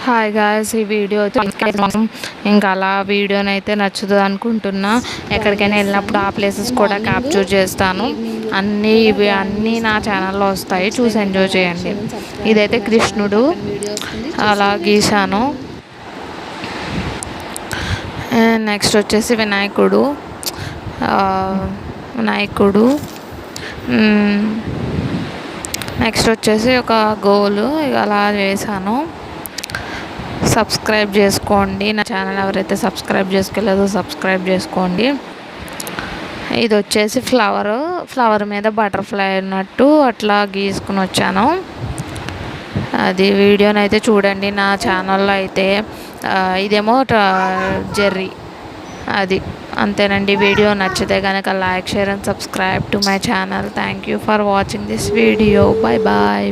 Hi guys, ఈ video ఇంకా అలా వీడియోనైతే నచ్చుతుంది అనుకుంటున్నా. ఎక్కడికైనా వెళ్ళినప్పుడు ఆ ప్లేసెస్ కూడా క్యాప్చర్ చేస్తాను. అన్నీ నా ఛానల్లో వస్తాయి, చూసి ఎంజాయ్ చేయండి. ఇదైతే కృష్ణుడు అలా గీశాను. నెక్స్ట్ వచ్చేసి వినాయకుడు. నెక్స్ట్ వచ్చేసి ఒక గోలు అలా చేశాను. సబ్స్క్రైబ్ చేసుకోండి నా ఛానల్. ఎవరైతే సబ్స్క్రైబ్ చేసుకోలేదో సబ్స్క్రైబ్ చేసుకోండి. ఇది వచ్చేసి ఫ్లవర్ మీద బటర్ఫ్లై అన్నట్టు అట్లా గీసుకుని వచ్చాను. అది వీడియోనైతే చూడండి నా ఛానల్లో అయితే. ఇదేమో జెర్రీ. అది అంతేనండి. వీడియో నచ్చితే కనుక like, share and subscribe to my channel. Thank you for watching this video. Bye bye.